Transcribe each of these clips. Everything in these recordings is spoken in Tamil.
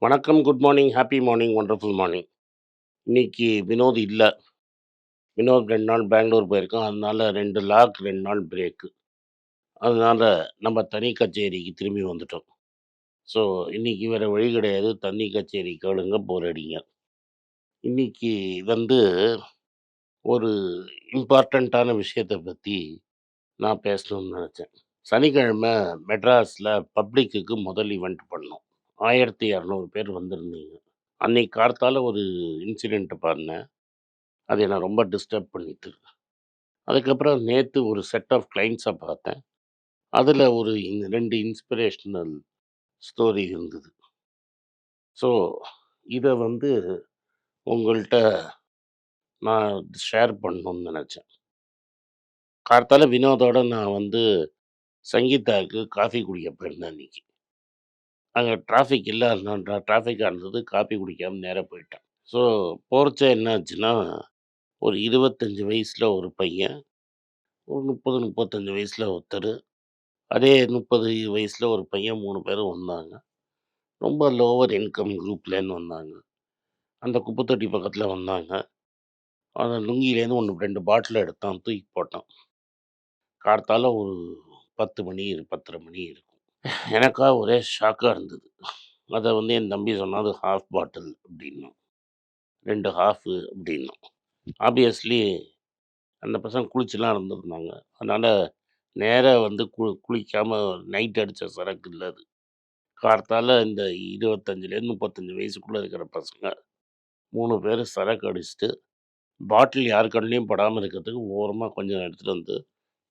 வணக்கம், good morning, happy morning, wonderful morning. இன்னைக்கு வினோத் இல்ல. வினோத் 2 நாள் பெங்களூர் போயிருக்கான். அதனால 2 லாக் 2 நாள் பிரேக்கு. அதனால நம்ம தனி கச்சேரிக்கு திரும்பி வந்துட்டோம். ஸோ, இன்னைக்கு வேற வழி கிடையாது. தனி கச்சேரி கேளுங்க, போர் அடிங்க. இன்னைக்கு வந்து ஒரு இம்பார்ட்டன்ட்டான விஷயத்த பத்தி நான் பேசணும்னு நெனச்சேன். சனிக்கிழமை மெட்ராஸ்ல பப்ளிக்குக்கு முதல் ஈவென்ட் பண்ணோம். 1200 பேர் வந்திருந்தீங்க. அன்னைக்கு கார்த்தால ஒரு இன்சிடென்ட் பண்ணேன். அது என்ன ரொம்ப டிஸ்டர்ப் பண்ணிட்டு. அதுக்கப்புறம் நேத்து ஒரு செட் ஆஃப் கிளையண்ட்ஸ பார்த்தேன். அதுல ஒரு 2 இன்ஸ்பிரேஷனல் ஸ்டோரி இருந்தது. ஸோ, இத வந்து உங்கள்ட்ட நான் ஷேர் பண்ணணும்னு நெனச்சேன். கார்த்தால வினோதோட நான் வந்து சங்கீதாவுக்கு காஃபி குடிக்க போயிருந்தேன் அன்னைக்கு. அங்க டிராஃபிக் இல்ல. அதனால டிராஃபிக்கா இருந்தது. காஃபி குடிக்காம நேரா போயிட்டேன். ஸோ, போறச்ச என்ன ஆச்சுன்னா, ஒரு 25 வயசுல ஒரு பையன், ஒரு 30, 35 வயசுல ஒருத்தரு, அதே 30 வயசுல ஒரு பையன் 3 பேரும் வந்தாங்க. ரொம்ப லோவர் இன்கம் குரூப்லேருந்து வந்தாங்க. அந்த குப்பை தொட்டி பக்கத்துல வந்தாங்க. அவன் லுங்கிலேருந்து 1, 2 பாட்டில் எடுத்தான், தூக்கி போட்டான். கார்த்தால ஒரு 10 மணி, 10:30 மணி இருக்கும். எனக்கா ஒரே ஷாக்கா இருந்தது. அத வந்து என் தம்பி சொன்னான், "அது ஹாஃப் பாட்டில்" அப்படின்னான். 2 ஹாஃபு அப்படின்னான். ஆப்வியஸ்லி அந்த பசங்க குளிச்சுலாம் இருந்திருந்தாங்க. அதனால நேரா வந்து குளிக்காம நைட் அடிச்ச சரக்கு இல்ல அது. கார்த்தால இந்த 25லேருந்து 35 வயசுக்குள்ள இருக்கிற பசங்க 3 பேரு சரக்கு அடிச்சுட்டு, பாட்டில் யார் கண்லயும் படாம இருக்கிறதுக்கு ஓரமா கொஞ்சம் எடுத்துட்டு வந்து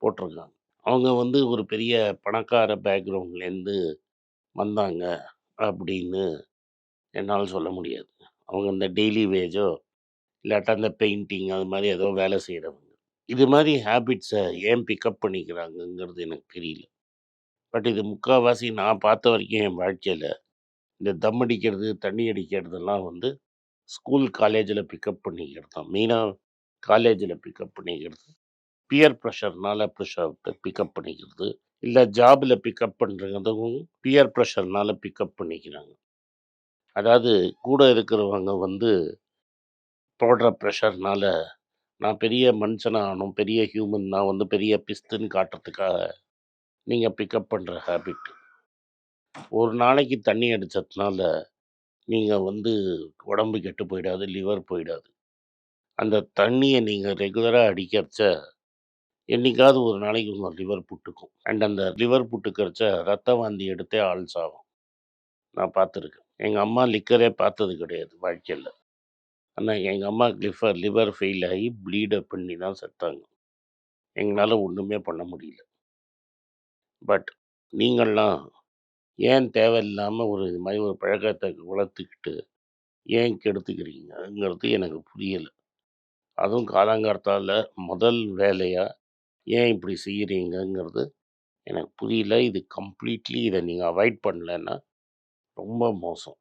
போட்டிருக்காங்க. அவங்க வந்து ஒரு பெரிய பணக்கார பேக்ரவுண்ட்லேருந்து வந்தாங்க அப்படின்னு என்னால சொல்ல முடியாது. அவங்க இந்த டெய்லி வேஜோ, இல்லாட்டா இந்த பெயிண்டிங் அது மாரி ஏதோ வேலை செய்றவங்க. இது மாரி ஹேபிட்ஸ ஏன் பிக்கப் பண்ணிக்கிறாங்கங்கிறது எனக்கு தெரியல. பட் இது முக்காவாசி நான் பார்த்த வரைக்கும் என் வாழ்க்கையில, இந்த தம் அடிக்கிறது, தண்ணி அடிக்கிறதெல்லாம் வந்து ஸ்கூல், காலேஜ்ல பிக்கப் பண்ணிக்கிறது தான். மெயினா காலேஜ்ல பிக்கப் பண்ணிக்கிறது. பியர் பிரஷர்னால பிக்கப் பண்ணிக்கிறது. இல்ல ஜாப்ல பிக்கப் பண்றதும் பியர் பிரஷர்னால பிக்கப் பண்ணிக்கிறாங்க. அதாவது கூட இருக்கிறவங்க வந்து போடுற பிரஷர்னால, நான் பெரிய மனுஷனா ஆகணும், பெரிய ஹியூமன் நான் வந்து பெரிய பிஸ்துன்னு காட்டுறதுக்காக நீங்க பிக்கப் பண்ற ஹேபிட். ஒரு நாளைக்கு தண்ணி அடிச்சதுனால, நீங்க வந்து உடம்பு கெட்டு போயிடாது, லிவர் போயிடாது. அந்த தண்ணிய நீங்க ரெகுலரா அடிக்கிறச்ச, என்னைக்காவது ஒரு நாளைக்கு உங்க லிவர் புட்டுக்கும். அண்ட் அந்த லிவர் புட்டுக்கறச்ச ரத்த வாந்தி எடுத்தே ஆள் சாவும். நான் பார்த்துருக்கேன். எங்க அம்மா லிக்கரே பார்த்தது கிடையாது வாழ்க்கையில. ஆனா எங்க அம்மாக்கு லிவர் ஃபெயில் ஆகி ப்ளீட் பண்ணி தான் செத்தாங்க. எங்களால ஒண்ணுமே பண்ண முடியல. பட் நீங்கள்லாம் ஏன் தேவையில்லாம ஒரு இது மாரி ஒரு பழக்கத்த வளர்த்துக்கிட்டு, ஏன் கெடுத்துக்கிறீங்கங்கிறது எனக்கு புரியல. அதுவும் காலங்கார்த்தால முதல் வேலையா ஏன் இப்படி செய்றீங்கங்கிறது எனக்கு புரியல. இது கம்ப்ளீட்லி இத நீங்க அவாய்ட் பண்ணலன்னா ரொம்ப மோசம்.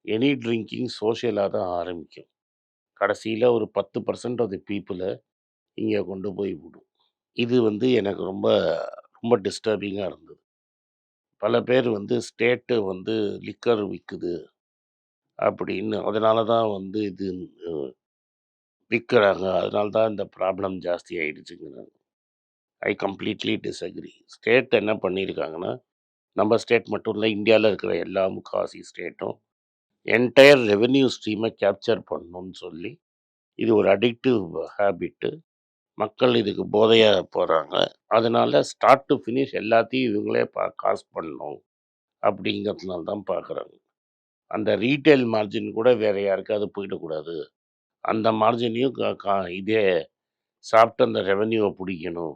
எனி ட்ரிங்கிங் சோஷியலா தான் ஆரம்பிக்கும். கடைசியில ஒரு 10% ஆஃப் தி பீப்பிள இங்க கொண்டு போய் விடும். இது வந்து எனக்கு ரொம்ப ரொம்ப டிஸ்டர்பிங்கா இருந்தது. பல பேர் வந்து ஸ்டேட்டு வந்து லிக்கர் விக்குது அப்படின்னு, அதனால தான் வந்து இது அ விக்கிறாங்க. அதனால தான் இந்த ப்ராப்ளம் ஜாஸ்தி ஆயிடுச்சுங்கிறாங்க. I completely disagree. ஸ்டேட் என்ன பண்ணியிருக்காங்கன்னா, நம்ம ஸ்டேட் மட்டும் இல்ல, இந்தியால இருக்கிற எல்லா முக்காவாசி ஸ்டேட்டும் என்டையர் ரெவென்யூ ஸ்ட்ரீம கேப்சர் பண்ணணும்னு சொல்லி, இது ஒரு அடிக்டிவ் ஹேபிட்டு. மக்கள் இதுக்கு போதையா போறாங்க. அதனால ஸ்டார்ட் டூ ஃபினிஷ் எல்லாத்தையும் இவங்களே காசு பண்ணணும் அப்படிங்கிறதுனால தான் பார்க்குறாங்க. அந்த ரீட்டெயில் மார்ஜின் கூட வேற யாருக்காவது போயிடக்கூடாது. அந்த மார்ஜினையும் க கா இதே சாப்பிட்டு அந்த ரெவென்யூவ புடிக்கணும்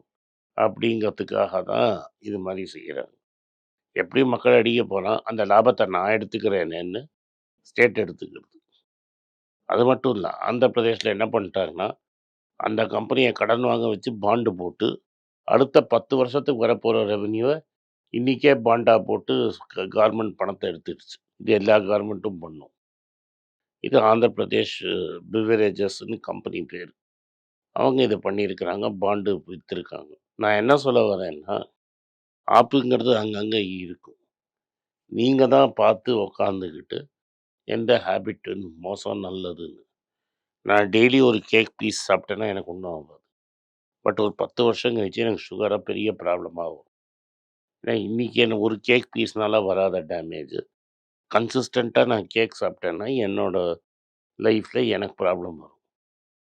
அப்படிங்கிறதுக்காக தான் இது மாரி செய்றாங்க. எப்படியும் மக்கள் அடிக்க போறான். அந்த லாபத்த நான் எடுத்துக்கிறேனேன்னு ஸ்டேட் எடுத்துக்கிறது. அது மட்டும் இல்ல. ஆந்திர பிரதேஷ்ல என்ன பண்ணிட்டாங்கன்னா, அந்த கம்பெனிய கடன் வாங்க வச்சு பாண்ட் போட்டு, அடுத்த 10 வருஷத்துக்கு வரப்போற ரெவென்யூவ இன்னைக்கே பாண்டா போட்டு கவர்மெண்ட் பணத்த எடுத்துடுச்சு. இது எல்லா கவர்மெண்ட்டும் பண்ணும். இது ஆந்திர பிரதேஷ் பிவரேஜஸ்ன்னு கம்பெனி பேரு. அவங்க இத பண்ணியிருக்கிறாங்க. பாண்டு வித்திருக்காங்க. நான் என்ன சொல்ல வரேன்னா, ஆப்புங்கிறது அங்கங்க இருக்கும். நீங்க தான் பார்த்து உட்காந்துக்கிட்டு எந்த ஹேபிட் மோசம், நல்லதுன்னு. நான் டெய்லி ஒரு கேக் பீஸ் சாப்பிட்டேன்னா எனக்கு ஒண்ணும் ஆகாது. பட் ஒரு 10 வருஷம் கழிச்சு எனக்கு சுகரா பெரிய ப்ராப்ளம் ஆகும். ஏன்னா இன்னைக்கு எனக்கு ஒரு கேக் பீஸ்னால வராத டேமேஜ், கன்சிஸ்டன்ட்டா நான் கேக் சாப்பிட்டேன்னா என்னோட லைஃப்ல எனக்கு ப்ராப்ளம் வரும்.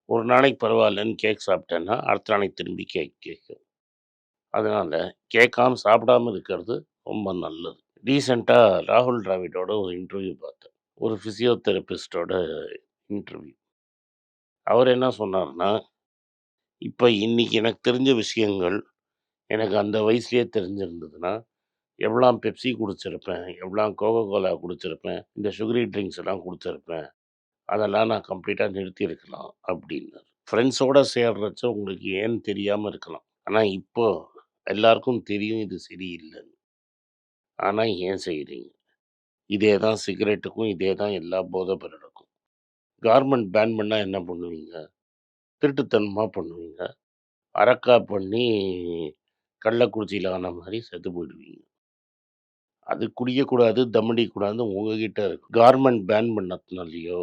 ஒரு நாளைக்கு பரவாயில்லன்னு கேக் சாப்பிட்டேன்னா, அடுத்த நாளைக்கு திரும்பி கேக் கேட்கும். அதனால கேட்காம சாப்பிடாம இருக்கிறது ரொம்ப நல்லது. ரீசென்ட்டா ராகுல் டிராவிடோட ஒரு இன்டர்வியூ பார்த்தேன். ஒரு பிசியோதெரபிஸ்ட்டோட இன்டர்வியூ. அவர் என்ன சொன்னாருன்னா, இப்ப இன்னைக்கு எனக்கு தெரிஞ்ச விஷயங்கள், எனக்கு அந்த வயசுலயே தெரிஞ்சிருந்ததுன்னா, எவ்வளோ பெப்சி குடிச்சிருப்பேன், எவ்வளோ கோகோ கோலா குடிச்சிருப்பேன், இந்த சுகரி ட்ரிங்க்ஸ் எல்லாம் குடிச்சிருப்பேன். அதெல்லாம் நான் கம்ப்ளீட்டா நிறுத்தியிருக்கலாம் அப்டின்னாரு. ஃப்ரெண்ட்ஸோட சேர்றச்ச உங்களுக்கு ஏன்னு தெரியாம இருக்கலாம். ஆனா இப்போ எல்லாருக்கும் தெரியும் இது சரியில்லன்னு. ஆனா ஏன் செய்றீங்க? இதே தான் சிகரெட்டுக்கும், இதே தான் எல்லா போதை பொருளுக்கும். கார்மெண்ட் பேன் பண்ணா என்ன பண்ணுவீங்க? திருட்டுத்தனமா பண்ணுவீங்க. அரக்கா பண்ணி கள்ளக்குறிச்சியில ஆன மாரி செத்து போயிடுவீங்க. அது குடிக்கக்கூடாது, தம் அடிக்கக்கூடாதுன்னு உங்ககிட்ட இருக்கு. கார்மெண்ட் பேன் பண்ணதுனாலயோ,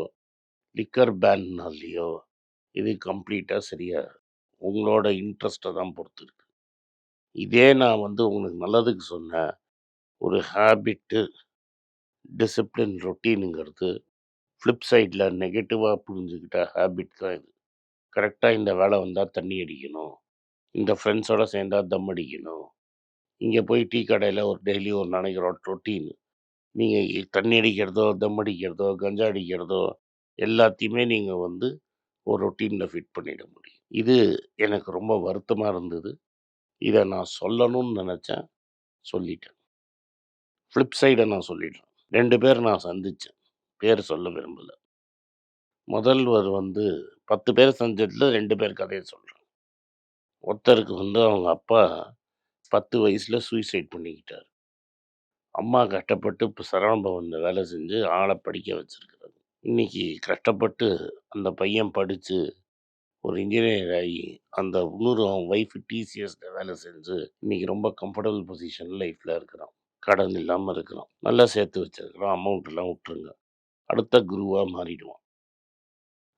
லிக்கர் பேன்னாலயோ இது கம்ப்ளீட்டா சரியா உங்களோட இன்ட்ரெஸ்ட்ட தான் பொறுத்து இருக்கு. இதே நான் உங்களுக்கு நல்லதுக்கு சொன்னேன். ஒரு ஹேபிட்டு, டிசிப்ளின், ரொட்டீனுங்கிறது ஃப்ளிப் சைட்ல நெகட்டிவா புரிஞ்சுக்கிட்ட ஹேபிட் தான் இது. கரெக்ட்டா இந்த வேலை வந்தா தண்ணி அடிக்கணும். இந்த ஃப்ரெண்ட்ஸோட சேர்ந்தா தம் அடிக்கணும். இங்க போய் டீ கடையில ஒரு டெய்லி ஒரு நாளைக்கு ரொட்டீன். நீங்க தண்ணி அடிக்கிறதோ, தம் அடிக்கிறதோ, கஞ்சா அடிக்கிறதோ எல்லாத்தையுமே நீங்க ஒரு ரொட்டீன்ல ஃபிட் பண்ணிட முடியும். இது எனக்கு ரொம்ப வருத்தமா இருந்தது. இத நான் சொல்லணும்னு நெனச்சேன். சொல்லிட்டேன். ஃப்ளிப் சைட நான் சொல்லிடுறேன். 2 பேர் நான் சந்திச்சேன். பேர் சொல்ல விரும்பல. முதல்வர் 10 பேர சந்திச்சதுல 2 பேர் கதைய சொல்றேன். ஒருத்தருக்கு அவங்க அப்பா 10 வயசுல சூசைட் பண்ணிக்கிட்டாரு. அம்மா கஷ்டப்பட்டு இப்ப சரவண பவன்ல வேலை செஞ்சு ஆள படிக்க வச்சிருக்கிறாங்க. இன்னைக்கு கஷ்டப்பட்டு அந்த பையன் படிச்சு ஒரு இன்ஜினியர் ஆகி, அந்த இன்னொரு அவன் ஒய்ஃப் டிசிஎஸ்ல வேலை செஞ்சு, இன்னைக்கு ரொம்ப கம்ஃபர்டபுள் பொசிஷன்ல லைஃப்ல இருக்கிறான். கடன் இல்லாம இருக்கிறான். நல்லா சேர்த்து வச்சிருக்கிறான். அமௌண்ட்லாம் விட்டுருங்க. அடுத்த குருவா மாறிடுவான்.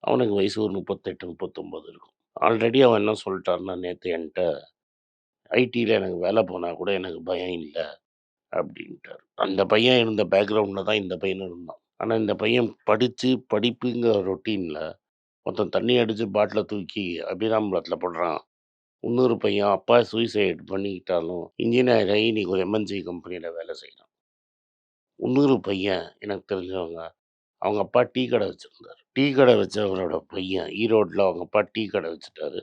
அவனுக்கு வயசு ஒரு 38, 39 இருக்கும். ஆல்ரெடி அவன் என்ன சொல்ட்டான்னா, நேத்து என்ட்ட ஐடில எனக்கு வேலை போனா கூட எனக்கு பயம் இல்ல அப்டின்ட்டாரு. அந்த பையன் இருந்த பேக்ரவுண்ட்ல தான் இந்த பையனும் இருந்தான். ஆனா இந்த பையன் படிச்சு படிப்புங்கிற ரொட்டீன்ல ஒருத்தன் தண்ணி அடிச்சு பாட்டில தூக்கி அபிராமபுரத்தில போடுறான். இன்னொரு பையன் அப்பா சூசைட் பண்ணிக்கிட்டாலும், இன்ஜினியர் ஆகி இன்னைக்கு ஒரு எம்என்சி கம்பெனியில வேலை செய்றான். இன்னொரு பையன் எனக்கு தெரிஞ்சவங்க, அவங்க அப்பா டீ கடை வச்சிருந்தாரு. டீ கடை வச்சவரோட பையன் ஈரோட்ல அவங்க அப்பா டீ கடை வச்சுட்டாரு.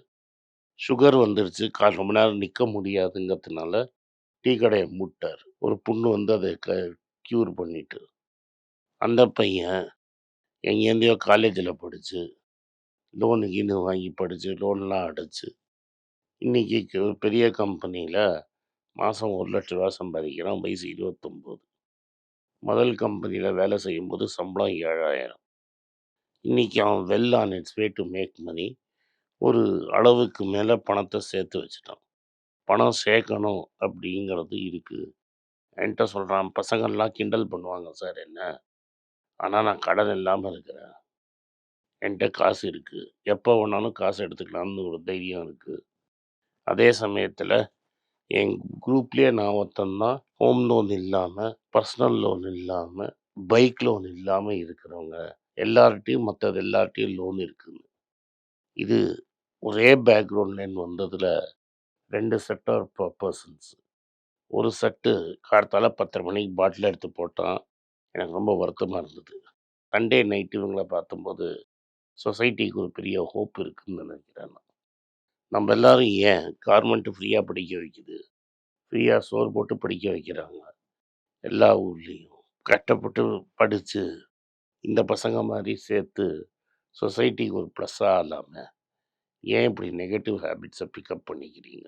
சுகர் வந்துருச்சு. ரொம்ப நேரம் நிக்க முடியாதுங்கிறதுனால டீ கடைய மூட்டாரு. ஒரு புண்ணு அத க்யூர் பண்ணிட்டு. அந்த பையன் எங்கேருந்தயோ காலேஜ்ல படிச்சு, லோனு கீனு வாங்கி படிச்சு, லோன்லாம் அடைச்சு, இன்னைக்கு ஒரு பெரிய கம்பெனியில மாசம் ரூ. 1,00,000 சம்பாதிக்கிறான். வயசு 29. முதல் கம்பெனியில வேலை செய்யும்போது சம்பளம் 7,000. இன்னைக்கு அவன் well on its way to make money. ஒரு அளவுக்கு மேல பணத்த சேர்த்து வச்சுட்டான். பணம் சேர்க்கணும் அப்படிங்கிறது இருக்கு. என்ட்ட சொல்றான், "பசங்கள்லாம் கிண்டல் பண்ணுவாங்க சார் என்ன. ஆனா நான் கடன் இல்லாம இருக்கிறேன். என்ட்ட காசு இருக்கு. எப்போ வேணாலும் காசு எடுத்துக்கலாம்னு ஒரு தைரியம் இருக்கு. அதே சமயத்தில என் குரூப்லயே நான் ஒருத்தன் தான் ஹோம் லோன் இல்லாம, பர்சனல் லோன் இல்லாம, பைக் லோன் இல்லாம இருக்கிறவங்க. எல்லார்ட்டயும் மத்தது எல்லார்ட்டயும் லோன் இருக்குங்க. இது ஒரே பேக்ரவுண்ட்லேருந்து வந்ததுல 2 செட் ஆஃப் பெர்சன்ஸ். ஒரு செட்டு கார்த்தால 10:30 மணிக்கு பாட்டில் எடுத்து போட்டான். எனக்கு ரொம்ப வருத்தமா இருந்தது. சண்டே நைட் இவங்கள பார்த்தம்போது, சொசைட்டிக்கு ஒரு பெரிய ஹோப் இருக்குன்னு நினைக்கிறேன் நான். நம்ம எல்லாரும் ஏன் கவர்மெண்ட் ஃப்ரீயா படிக்க வைக்குது. ஃப்ரீயா சோறு போட்டு படிக்க வைக்கிறாங்க. எல்லா ஊர்லயும். கஷ்டப்பட்டு படிச்சு, இந்த பசங்க மாரி சேர்த்து சொசைட்டிக்கு ஒரு ப்ளஸ்ஸா ஆளாம, ஏன் இப்படி நெகட்டிவ் ஹேபிட்ஸ பிக்கப் பண்ணிக்கிறீங்க?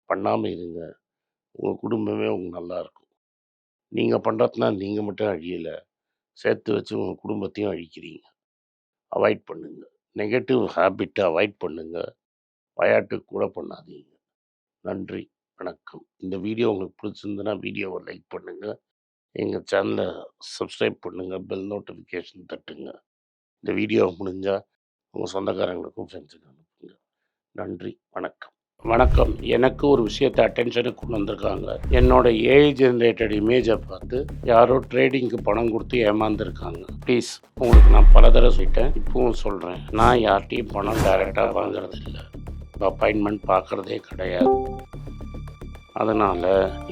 பண்ணாம இருங்க. உங்க குடும்பமே நல்லாருக்கும். நீங்க பண்றதுனால நீங்க மட்டும் அழியல. சேர்த்து வச்சு உங்க குடும்பத்தையும் அழிக்கிறீங்க. அவாய்ட் பண்ணுங்க. நெகட்டிவ் ஹேபிட்ட அவாய்ட் பண்ணுங்க. விளையாட்டுக்கு கூட பண்ணாதீங்க. நன்றி, வணக்கம். இந்த வீடியோ உங்களுக்கு பிடிச்சிருந்ததுன்னா வீடியோவ லைக் பண்ணுங்க. எங்கள் சேனலை சப்ஸ்கிரைப் பண்ணுங்கள், பெல் நோட்டிஃபிகேஷன் தட்டுங்க. இந்த வீடியோ முடிஞ்சால் உங்கள் சொந்தக்காரங்களுக்கும் ஃப்ரெண்ட்ஸுக்கும் அனுப்புங்க. நன்றி, வணக்கம். வணக்கம். எனக்கு ஒரு விஷயத்தை அட்டென்ஷனுக்கு கொண்டு வந்திருக்காங்க. என்னோட ஏஐ ஜென்ரேட்டட் இமேஜை பார்த்து யாரோ ட்ரேடிங்க்கு பணம் கொடுத்து ஏமாந்துருக்காங்க. ப்ளீஸ், உங்களுக்கு நான் பல தடவை சொல்லிட்டேன், இப்பவும் சொல்கிறேன், நான் யார்கிட்டையும் பணம் டைரெக்டாக வாங்குறது இல்லை, அப்பாயின்மெண்ட் பார்க்குறதே கிடையாது. அதனால்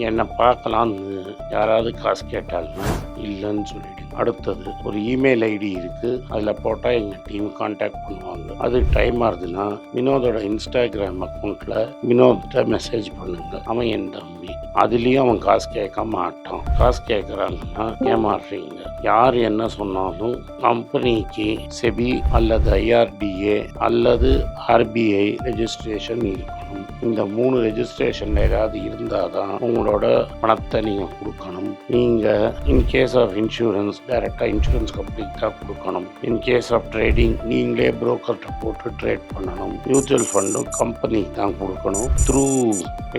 என்னை பார்க்கலான்னு யாராவது காசு கேட்டாங்கன்னா இல்லைன்னு சொல்லிவிடுங்க. அடுத்தது, ஒரு இமெயில் ஐடி இருக்குது, அதில் போட்டால் எங்கள் டீம் கான்டாக்ட் பண்ணுவாங்க. அது டைம் ஆகுதுன்னா வினோதோட இன்ஸ்டாகிராம் அக்கௌண்ட்டில் வினோத்தை மெசேஜ் பண்ணுங்க. அவன் என் தம்பி, அதுலேயும் அவன் காசு கேட்க மாட்டான். காசு கேட்குறாங்கன்னா ஏமாறுறீங்க. யார் என்ன சொன்னாலும் கம்பெனிக்கு செபி அல்லது ஐஆர்டிஏ அல்லது ஆர்பிஐ ரெஜிஸ்ட்ரேஷன் இருக்கணும். இந்த 3 ரெஜிஸ்ட்ரேஷன் ஏதாவது இருந்தால் தான் உங்களோட பணத்தை நீங்கள் கொடுக்கணும். நீங்கள் இன்கேஸ் ஆஃப் இன்சூரன்ஸ் டைரெக்டாக இன்சூரன்ஸ் கம்பெனிக்கு தான் கொடுக்கணும். இன்கேஸ் ஆஃப் ட்ரேடிங் நீங்களே புரோக்கர்கிட்ட போட்டு ட்ரேட் பண்ணணும். மியூச்சுவல் ஃபண்டும் கம்பெனிக்கு தான் கொடுக்கணும். த்ரூ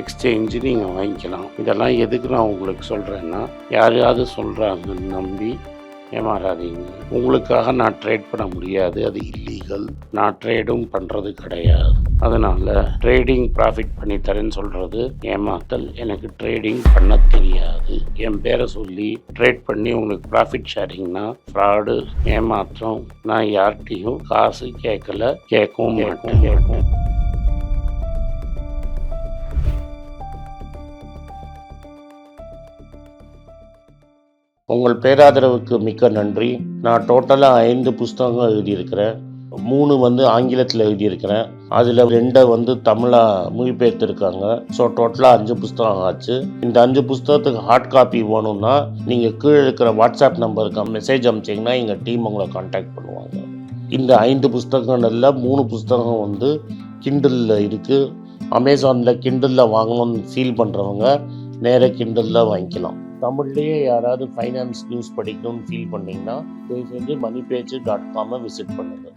எக்ஸ்சேஞ்சு நீங்கள் வாங்கிக்கலாம். இதெல்லாம் எதுக்கு நான் உங்களுக்கு சொல்கிறேன்னா, யாரையாவது சொல்கிறாங்கன்னு நம்பி ஏமாறாதீங்க. உங்களுக்காக நான் ட்ரேட் பண்ண முடியாது, அது இல்லீகல். நான் ட்ரேடும் பண்ணுறது கிடையாது. அதனால் ட்ரேடிங் ப்ராஃபிட் பண்ணி தரேன்னு சொல்கிறது ஏமாத்தல். எனக்கு ட்ரேடிங் பண்ண தெரியாது. என் பேரை சொல்லி ட்ரேட் பண்ணி உங்களுக்கு ப்ராஃபிட் ஷேரிங்னா ஃப்ராடு, ஏமாற்றம். நான் யார்கிட்டையும் காசு கேட்கல, கேட்கவும் மாட்டேன். உங்கள் பேராதரவுக்கு மிக்க நன்றி. நான் டோட்டலாக 5 புஸ்தகங்கள் எழுதியிருக்கிறேன். 3 ஆங்கிலத்தில் எழுதியிருக்கிறேன். அதில் 2 தமிழாக மொழிபெயர்த்துருக்காங்க. ஸோ டோட்டலாக 5 புஸ்தகம் ஆச்சு. இந்த 5 புஸ்தகத்துக்கு ஹார்ட் காப்பி வேணும்னா நீங்கள் கீழே இருக்கிற வாட்ஸ்அப் நம்பருக்கு மெசேஜ் அனுப்பிச்சிங்கன்னா எங்கள் டீம் உங்களை கான்டாக்ட் பண்ணுவாங்க. இந்த 5 புஸ்தகங்களில் 3 புஸ்தகம் கிண்டலில் இருக்குது. அமேசானில் கிண்டலில் வாங்கணும்னு ஃபீல் பண்ணுறவங்க நேராக கிண்டலில் வாங்கிக்கலாம். தமிழ்லேயே யாராவது ஃபைனான்ஸ் நியூஸ் படிக்கணும்னு ஃபீல் பண்ணிங்கன்னா தயவுசெஞ்சு moneypage.com விசிட் பண்ணுங்கள்.